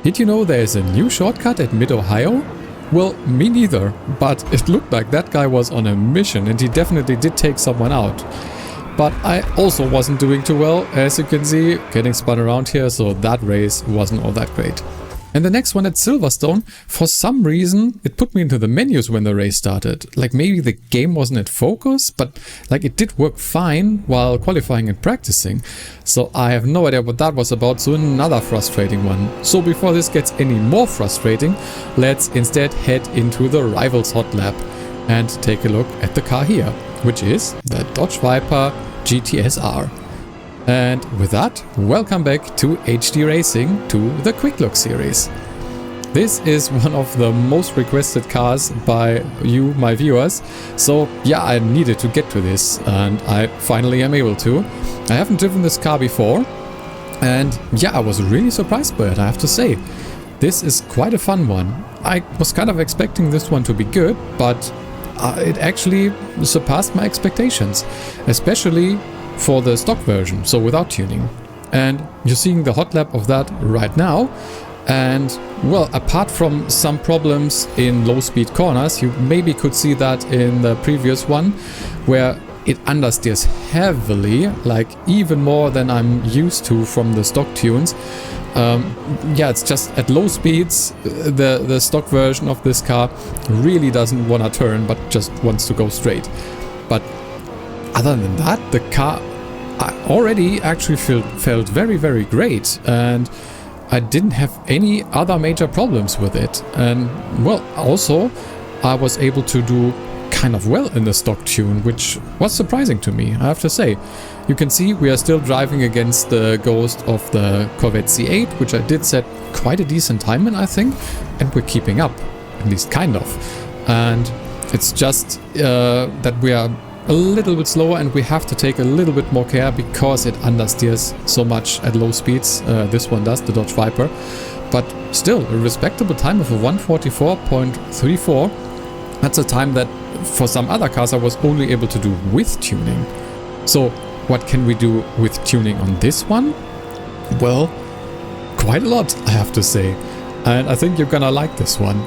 Did you know there is a new shortcut at Mid-Ohio? Well, me neither, but it looked like that guy was on a mission and he definitely did take someone out. But I also wasn't doing too well, as you can see, getting spun around here, so that race wasn't all that great. And the next one at Silverstone, for some reason, it put me into the menus when the race started. Like maybe the game wasn't at focus, but like it did work fine while qualifying and practicing. So I have no idea what that was about, so another frustrating one. So before this gets any more frustrating, let's instead head into the Rivals Hotlap and take a look at the car here, which is the Dodge Viper GTS-R. And with that, welcome back to HD Racing, to the Quick Look series. This is one of the most requested cars by you, my viewers, so yeah, I needed to get to this, and I finally am able to. I haven't driven this car before, and yeah, I was really surprised by it, I have to say. This is quite a fun one. I was kind of expecting this one to be good, but it actually surpassed my expectations, especially for the stock version, so without tuning. And you're seeing the Hotlap of that right now. And well, apart from some problems in low speed corners, you maybe could see that in the previous one, where it understeers heavily, like even more than I'm used to from the stock tunes. Yeah, it's just at low speeds, the stock version of this car really doesn't want to turn, but just wants to go straight. But other than that, the car already actually felt very, very great, and I didn't have any other major problems with it. And well, also I was able to do kind of well in the stock tune, which was surprising to me, I have to say. You can see we are still driving against the ghost of the Corvette C8, which I did set quite a decent time in, I think, and we're keeping up, at least kind of. And it's just that we are a little bit slower and we have to take a little bit more care because it understeers so much at low speeds. This one does, the Dodge Viper. But still, a respectable time of a 144.34. That's a time that for some other cars I was only able to do with tuning. So what can we do with tuning on this one? Well, quite a lot, I have to say. And I think you're gonna like this one.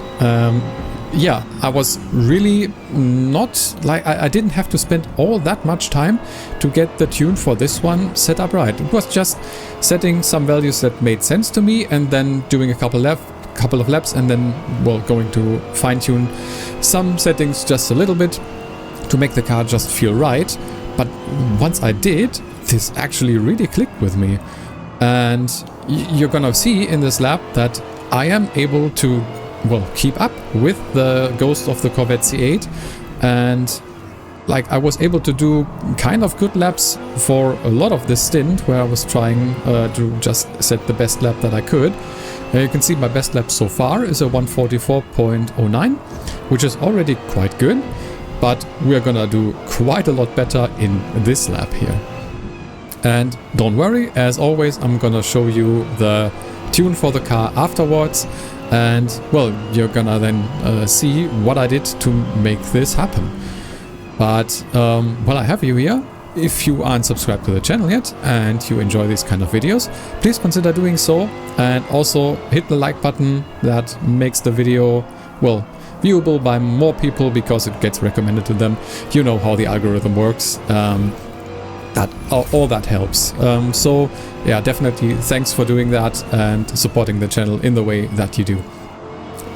Yeah, I was really not like I didn't have to spend all that much time to get the tune for this one set up right. It was just setting some values that made sense to me and then doing a couple of laps and then, well, going to fine tune some settings just a little bit to make the car just feel right. But once I did, this actually really clicked with me. And you're gonna see in this lap that I am able to, well, keep up with the ghost of the Corvette C8, and like I was able to do kind of good laps for a lot of this stint where I was trying to just set the best lap that I could. You can see my best lap so far is a 144.09, which is already quite good, but we're gonna do quite a lot better in this lap here. And don't worry, as always, I'm gonna show you the tune for the car afterwards. And well, you're gonna then see what I did to make this happen. But while I have you here, if you aren't subscribed to the channel yet and you enjoy these kind of videos, please consider doing so, and also hit the like button. That makes the video, well, viewable by more people because it gets recommended to them. You know how the algorithm works. All that helps. So yeah, definitely thanks for doing that and supporting the channel in the way that you do.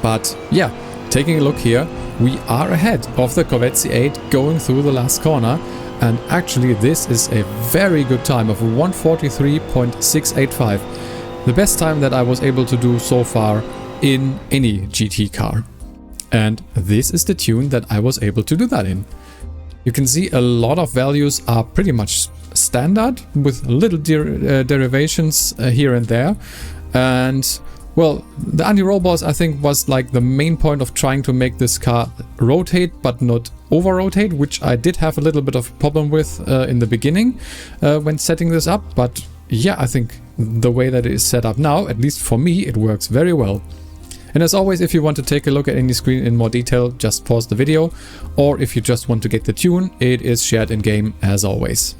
But yeah, taking a look here, we are ahead of the Corvette C8 going through the last corner, and actually this is a very good time of 143.685. The best time that I was able to do so far in any GT car. And this is the tune that I was able to do that in. You can see a lot of values are pretty much standard with little derivations here and there. And well, the anti-roll bars I think was like the main point of trying to make this car rotate but not over-rotate, which I did have a little bit of a problem with in the beginning when setting this up. But yeah, I think the way that it is set up now, at least for me, it works very well. And as always, if you want to take a look at any screen in more detail, just pause the video. Or if you just want to get the tune, it is shared in game as always.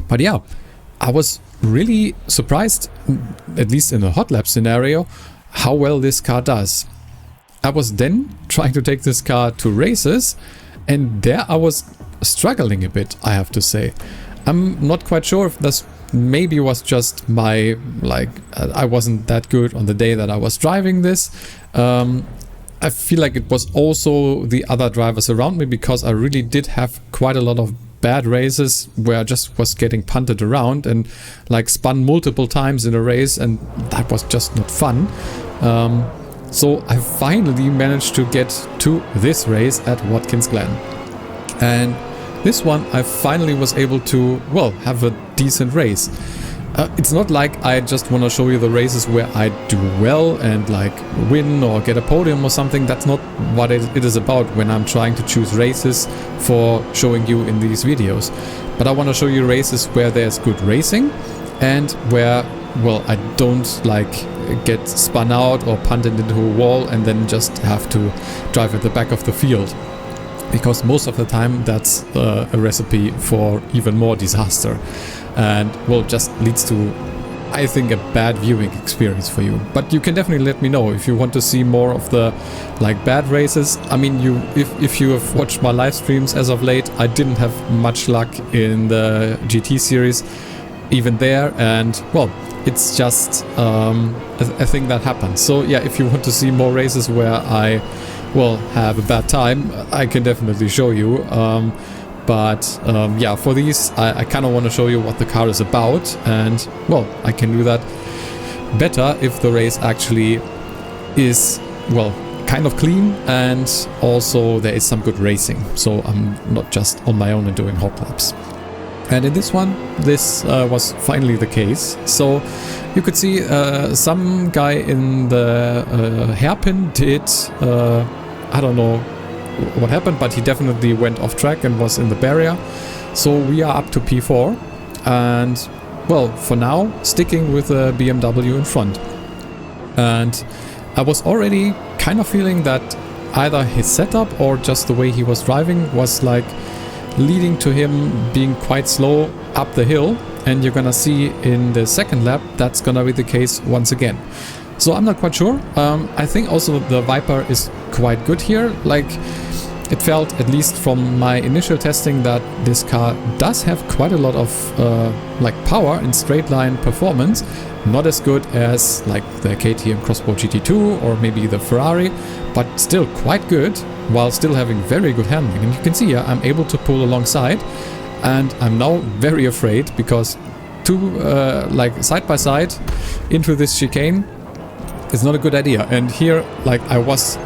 But yeah, I was really surprised, at least in a Hotlap scenario, how well this car does. I was then trying to take this car to races, and there I was struggling a bit, I have to say. I'm not quite sure if this maybe was just my, I wasn't that good on the day that I was driving this. I feel like it was also the other drivers around me, because I really did have quite a lot of bad races where I just was getting punted around and like spun multiple times in a race, and that was just not fun. So I finally managed to get to this race at Watkins Glen. And this one I finally was able to, well, have a decent race. It's not like I just want to show you the races where I do well and like win or get a podium or something. That's not what it is about when I'm trying to choose races for showing you in these videos. But I want to show you races where there's good racing and where, well, I don't like get spun out or punted into a wall and then just have to drive at the back of the field. Because most of the time that's a recipe for even more disaster. And well, just leads to, I think, a bad viewing experience for you. But you can definitely let me know if you want to see more of the like bad races. I mean, if you have watched my live streams as of late, I didn't have much luck in the GT series even there, and well, it's just a thing that happens. So yeah, if you want to see more races where I, well, have a bad time, I can definitely show you. Yeah, for these, I kind of want to show you what the car is about, and well, I can do that better if the race actually is, well, kind of clean, and also there is some good racing, so I'm not just on my own and doing hot laps. And in this one, this was finally the case. So you could see some guy in the hairpin did, I don't know what happened, but he definitely went off track and was in the barrier. So we are up to P4, and well, for now sticking with the BMW in front. And I was already kind of feeling that either his setup or just the way he was driving was like leading to him being quite slow up the hill, and you're gonna see in the second lap that's gonna be the case once again. So I'm not quite sure. I think also the Viper is quite good here. Like, it felt, at least from my initial testing, that this car does have quite a lot of like power and straight line performance. Not as good as like the KTM Crossbow GT2 or maybe the Ferrari, but still quite good, while still having very good handling. And you can see here I'm able to pull alongside, and I'm now very afraid because like side by side into this chicane is not a good idea. And here, like, I was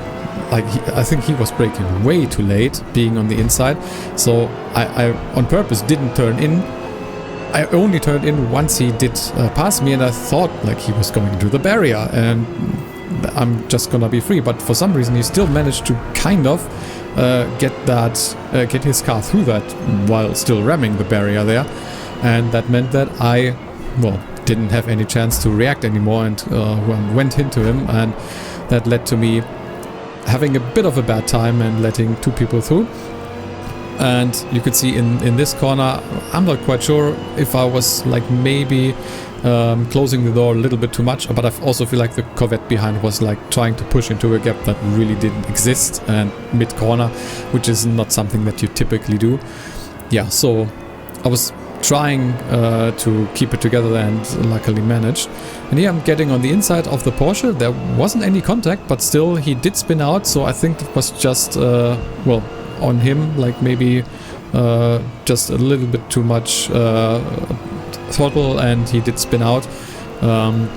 like, I think he was braking way too late being on the inside, so I on purpose didn't turn in. I only turned in once he did pass me, and I thought like he was going into the barrier and I'm just gonna be free, but for some reason he still managed to kind of get his car through that while still ramming the barrier there, and that meant that I, well, didn't have any chance to react anymore, and went into him, and that led to me having a bit of a bad time and letting two people through. And you could see in this corner, I'm not quite sure if I was like maybe closing the door a little bit too much, but I also feel like the Corvette behind was like trying to push into a gap that really didn't exist, and mid-corner, which is not something that you typically do. Yeah, so I was trying to keep it together and luckily managed. And here I'm getting on the inside of the Porsche. There wasn't any contact, but still he did spin out, so I think it was just, well, on him, like maybe just a little bit too much throttle, and he did spin out. And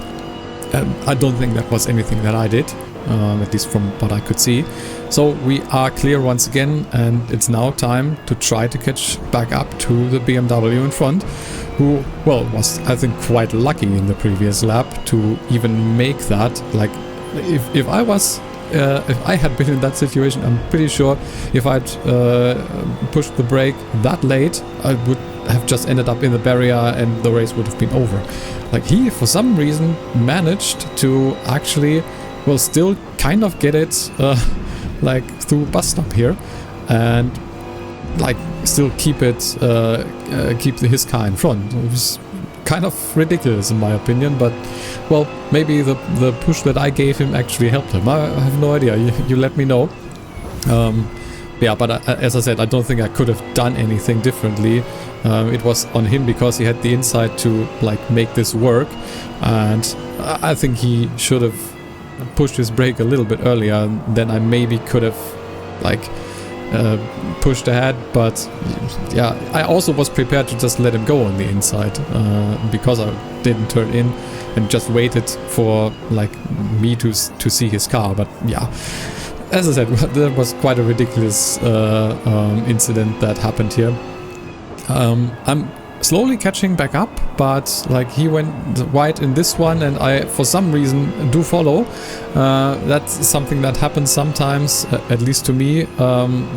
I don't think that was anything that I did, at least from what I could see. So we are clear once again, and it's now time to try to catch back up to the BMW in front, who, well, was, I think, quite lucky in the previous lap to even make that. Like, if I was if I had been in that situation, I'm pretty sure if I'd pushed the brake that late, I would have just ended up in the barrier and the race would have been over. Like, he, for some reason, managed to actually, well, still kind of get it like through bus stop here, and like still keep it, keep his car in front. It was kind of ridiculous in my opinion, but well, maybe the push that I gave him actually helped him. I have no idea. You let me know. Yeah, but as I said, I don't think I could have done anything differently. It was on him because he had the insight to like make this work, and I think he should have pushed his brake a little bit earlier. Then I maybe could have like pushed ahead, but yeah, I also was prepared to just let him go on the inside because I didn't turn in and just waited for like me to see his car. But yeah, as I said, there was quite a ridiculous incident that happened here. I'm slowly catching back up, but like he went wide in this one and I for some reason do follow. That's something that happens sometimes, at least to me.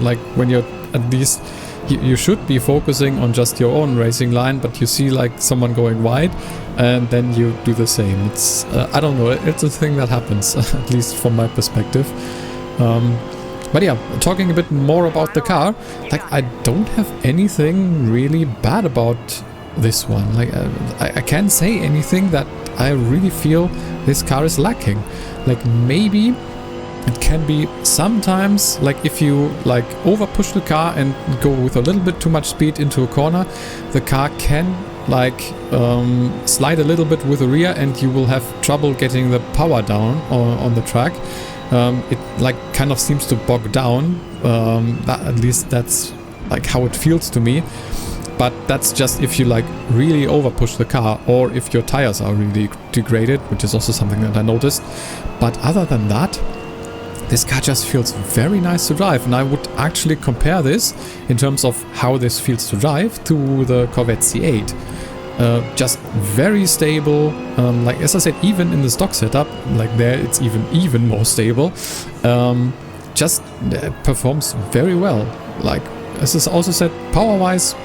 Like when you're at least you should be focusing on just your own racing line, but you see like someone going wide and then you do the same. It's I don't know, it's a thing that happens at least from my perspective. But yeah, talking a bit more about the car, like I don't have anything really bad about this one. Like I can't say anything that I really feel this car is lacking. Like maybe it can be sometimes like if you like over push the car and go with a little bit too much speed into a corner, the car can like slide a little bit with the rear and you will have trouble getting the power down on the track. It like kind of seems to bog down, at least that's like how it feels to me, but that's just if you like really over push the car or if your tires are really degraded, which is also something that I noticed. But other than that, this car just feels very nice to drive, and I would actually compare this in terms of how this feels to drive to the Corvette C8. Just very stable, like as I said, even in the stock setup, like there it's even more stable. Just performs very well. Like as I also said, power wise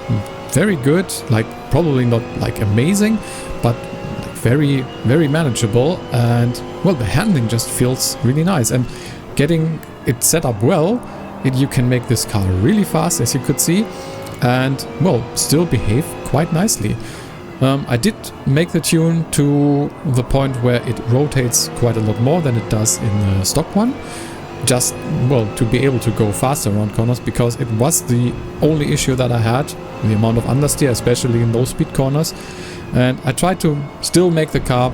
very good, like probably not like amazing, but like very manageable, and well, the handling just feels really nice, and getting it set up well, you can make this car really fast, as you could see, and well, still behave quite nicely. I did make the tune to the point where it rotates quite a lot more than it does in the stock one. Just, well, to be able to go faster around corners, because it was the only issue that I had, the amount of understeer, especially in low speed corners. And I tried to still make the car,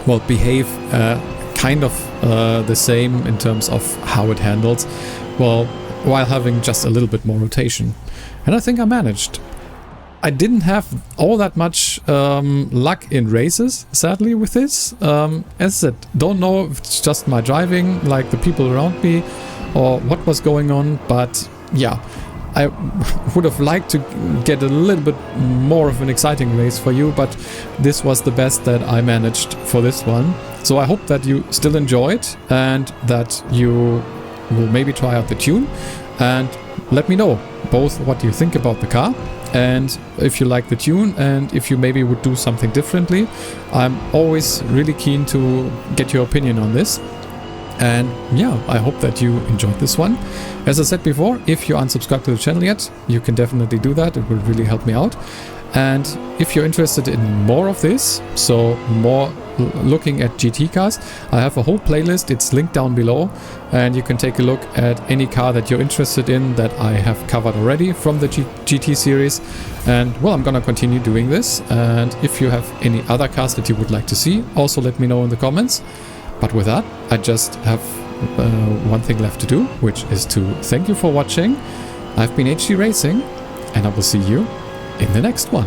well, behave kind of the same in terms of how it handles, well, while having just a little bit more rotation. And I think I managed. I didn't have all that much luck in races, sadly, with this. As I said, don't know if it's just my driving, like the people around me, or what was going on, but yeah, I would have liked to get a little bit more of an exciting race for you, but this was the best that I managed for this one. So I hope that you still enjoyed and that you will maybe try out the tune, and let me know both what you think about the car and if you like the tune and if you maybe would do something differently. I'm always really keen to get your opinion on this. And yeah, I hope that you enjoyed this one. As I said before, if you aren't subscribed to the channel yet, you can definitely do that. It will really help me out. And if you're interested in more of this, so more looking at GT cars, I have a whole playlist. It's linked down below, and you can take a look at any car that you're interested in that I have covered already from the GT series. And well, I'm gonna continue doing this, and if you have any other cars that you would like to see, also let me know in the comments. But with that, I just have one thing left to do, which is to thank you for watching. I've been HD Racing, and I will see you in the next one.